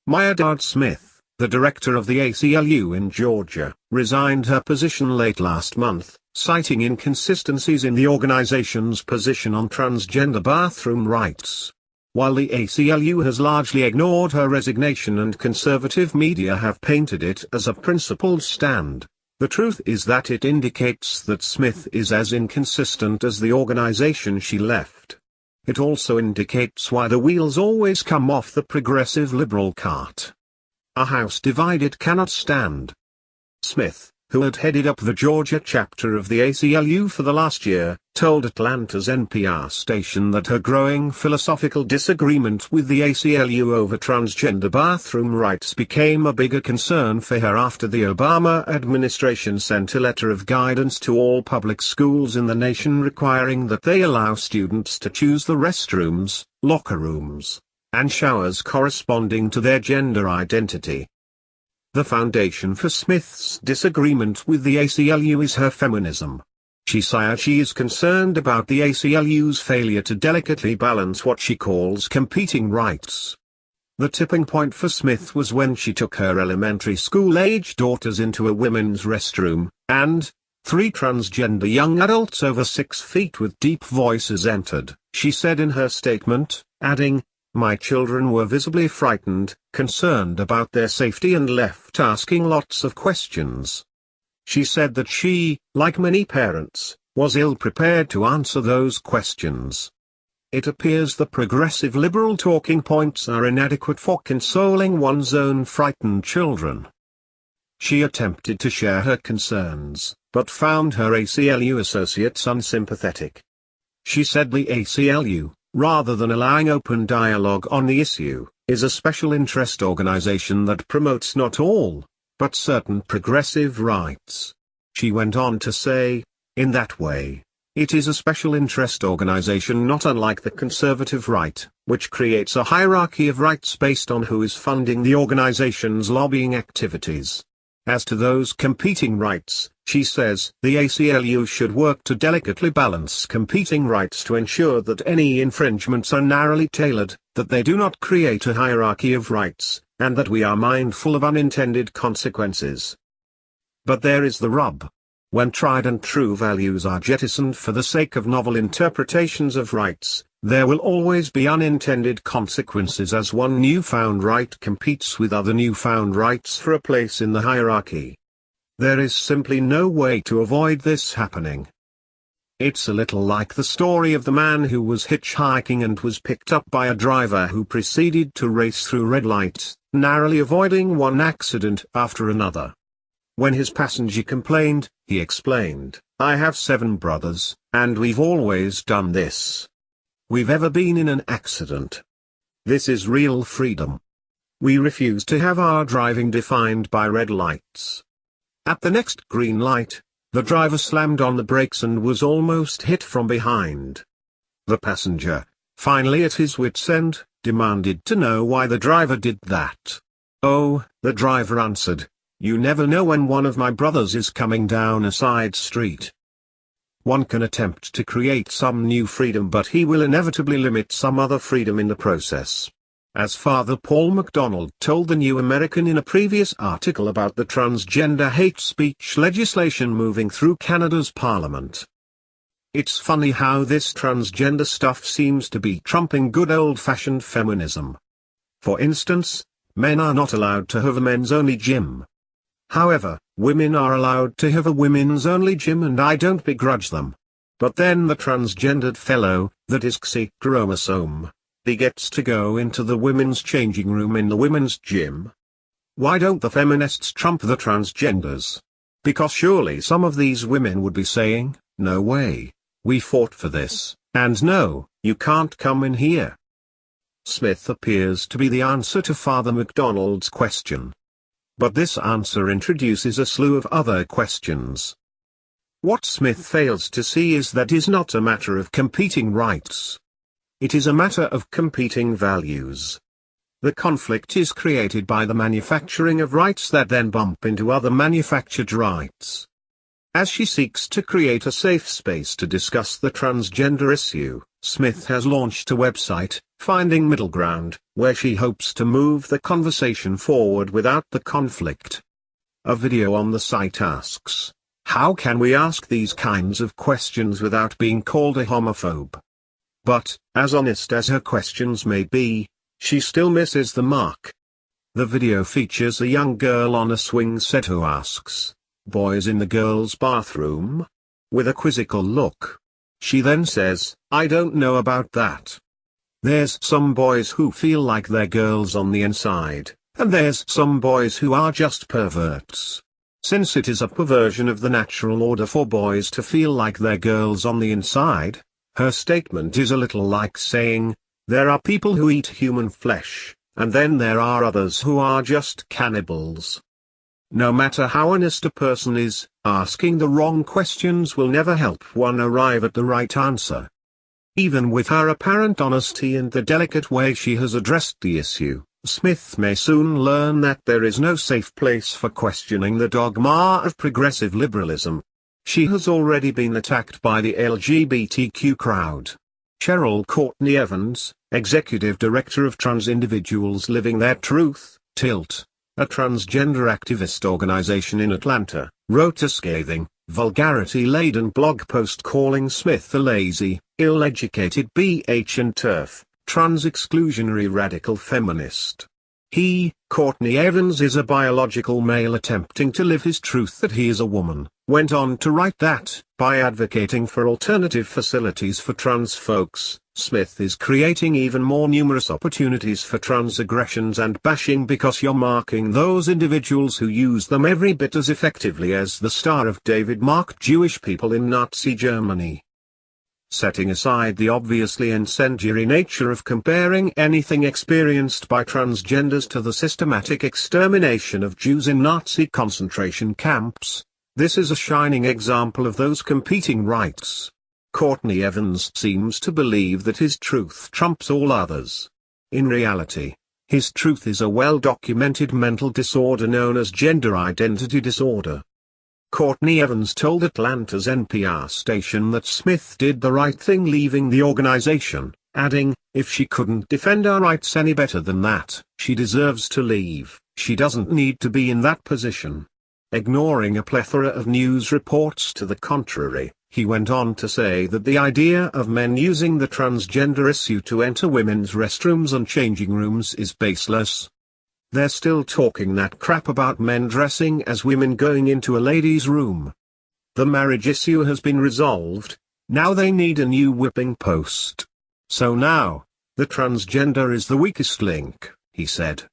Maya Smith, the director of the ACLU in Georgia, resigned her position late last month, citing inconsistencies in the organization's position on transgender bathroom rights. While the ACLU has largely ignored her resignation and conservative media have painted it as a principled stand, the truth is that it indicates that Smith is as inconsistent as the organization she left. It also indicates why the wheels always come off the progressive liberal cart. A house divided cannot stand. Smith, who had headed up the Georgia chapter of the ACLU for the last year, told Atlanta's NPR station that her growing philosophical disagreement with the ACLU over transgender bathroom rights became a bigger concern for her after the Obama administration sent a letter of guidance to all public schools in the nation requiring that they allow students to choose the restrooms, locker rooms, and showers corresponding to their gender identity. The foundation for Smith's disagreement with the ACLU is her feminism. She is concerned about the ACLU's failure to delicately balance what she calls competing rights. The tipping point for Smith was when she took her elementary school-age daughters into a women's restroom, and 3 transgender young adults over 6 feet with deep voices entered, she said in her statement, adding, "My children were visibly frightened, concerned about their safety and left asking lots of questions." She said that she, like many parents, was ill-prepared to answer those questions. It appears the progressive liberal talking points are inadequate for consoling one's own frightened children. She attempted to share her concerns, but found her ACLU associates unsympathetic. She said the ACLU, rather than allowing open dialogue on the issue, is a special interest organization that promotes not all, but certain progressive rights. She went on to say, in that way, it is a special interest organization not unlike the conservative right, which creates a hierarchy of rights based on who is funding the organization's lobbying activities. As to those competing rights, she says, the ACLU should work to delicately balance competing rights to ensure that any infringements are narrowly tailored, that they do not create a hierarchy of rights, and that we are mindful of unintended consequences. But there is the rub. When tried and true values are jettisoned for the sake of novel interpretations of rights, there will always be unintended consequences as one newfound right competes with other newfound rights for a place in the hierarchy. There is simply no way to avoid this happening. It's a little like the story of the man who was hitchhiking and was picked up by a driver who proceeded to race through red lights, narrowly avoiding one accident after another. When his passenger complained, he explained, "I have 7 brothers, and we've always done this. We've ever been in an accident. This is real freedom. We refuse to have our driving defined by red lights." At the next green light, the driver slammed on the brakes and was almost hit from behind. The passenger, finally at his wit's end, demanded to know why the driver did that. "Oh," the driver answered, "you never know when one of my brothers is coming down a side street." One can attempt to create some new freedom, but he will inevitably limit some other freedom in the process. As Father Paul MacDonald told the New American in a previous article about the transgender hate speech legislation moving through Canada's parliament. It's funny how this transgender stuff seems to be trumping good old-fashioned feminism. For instance, men are not allowed to have a men's-only gym. However, women are allowed to have a women's-only gym, and I don't begrudge them. But then the transgendered fellow, that is XY chromosome, he gets to go into the women's changing room in the women's gym. Why don't the feminists trump the transgenders? Because surely some of these women would be saying, "No way, we fought for this, and no, you can't come in here." Smith appears to be the answer to Father MacDonald's question. But this answer introduces a slew of other questions. What Smith fails to see is that it is not a matter of competing rights. It is a matter of competing values. The conflict is created by the manufacturing of rights that then bump into other manufactured rights. As she seeks to create a safe space to discuss the transgender issue, Smith has launched a website, Finding Middle Ground, where she hopes to move the conversation forward without the conflict. A video on the site asks, "How can we ask these kinds of questions without being called a homophobe?" But, as honest as her questions may be, she still misses the mark. The video features a young girl on a swing set who asks, "Boys in the girls' bathroom?" with a quizzical look. She then says, "I don't know about that. There's some boys who feel like they're girls on the inside, and there's some boys who are just perverts." Since it is a perversion of the natural order for boys to feel like they're girls on the inside, her statement is a little like saying, there are people who eat human flesh, and then there are others who are just cannibals. No matter how honest a person is, asking the wrong questions will never help one arrive at the right answer. Even with her apparent honesty and the delicate way she has addressed the issue, Smith may soon learn that there is no safe place for questioning the dogma of progressive liberalism. She has already been attacked by the LGBTQ crowd. Cheryl Courtney Evans, executive director of Trans Individuals Living Their Truth, TILT, a transgender activist organization in Atlanta, wrote a scathing, vulgarity-laden blog post calling Smith a lazy, ill-educated BH and TERF, trans-exclusionary radical feminist. He, Courtney Evans, is a biological male attempting to live his truth that he is a woman, went on to write that, by advocating for alternative facilities for trans folks, Smith is creating even more numerous opportunities for trans aggressions and bashing because you're marking those individuals who use them every bit as effectively as the Star of David marked Jewish people in Nazi Germany. Setting aside the obviously incendiary nature of comparing anything experienced by transgenders to the systematic extermination of Jews in Nazi concentration camps, this is a shining example of those competing rights. Courtney Evans seems to believe that his truth trumps all others. In reality, his truth is a well-documented mental disorder known as gender identity disorder. Courtney Evans told Atlanta's NPR station that Smith did the right thing leaving the organization, adding, "If she couldn't defend our rights any better than that, she deserves to leave. She doesn't need to be in that position." Ignoring a plethora of news reports to the contrary, he went on to say that the idea of men using the transgender issue to enter women's restrooms and changing rooms is baseless. They're still talking that crap about men dressing as women going into a ladies' room. The marriage issue has been resolved, now they need a new whipping post. So now, the transgender is the weakest link, he said.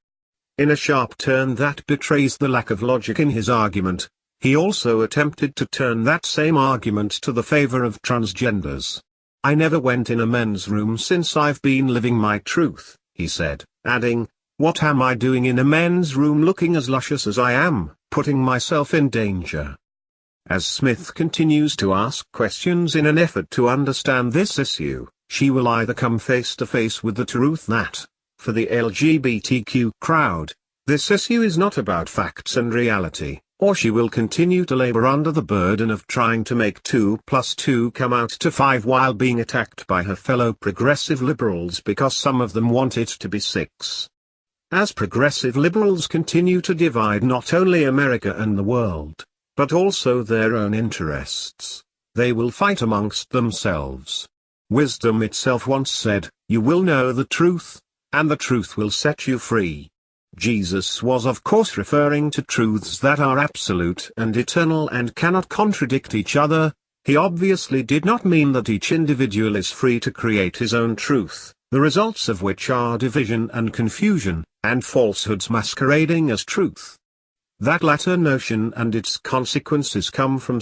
In a sharp turn that betrays the lack of logic in his argument, he also attempted to turn that same argument to the favor of transgenders. "I never went in a men's room since I've been living my truth," he said, adding, "What am I doing in a men's room looking as luscious as I am, putting myself in danger?" As Smith continues to ask questions in an effort to understand this issue, she will either come face to face with the truth that, for the LGBTQ crowd, this issue is not about facts and reality, or she will continue to labor under the burden of trying to make 2 + 2 come out to 5 while being attacked by her fellow progressive liberals because some of them want it to be 6. As progressive liberals continue to divide not only America and the world, but also their own interests, they will fight amongst themselves. Wisdom itself once said, "You will know the truth, and the truth will set you free." Jesus was of course referring to truths that are absolute and eternal and cannot contradict each other. He obviously did not mean that each individual is free to create his own truth, the results of which are division and confusion, and falsehoods masquerading as truth. That latter notion and its consequences come from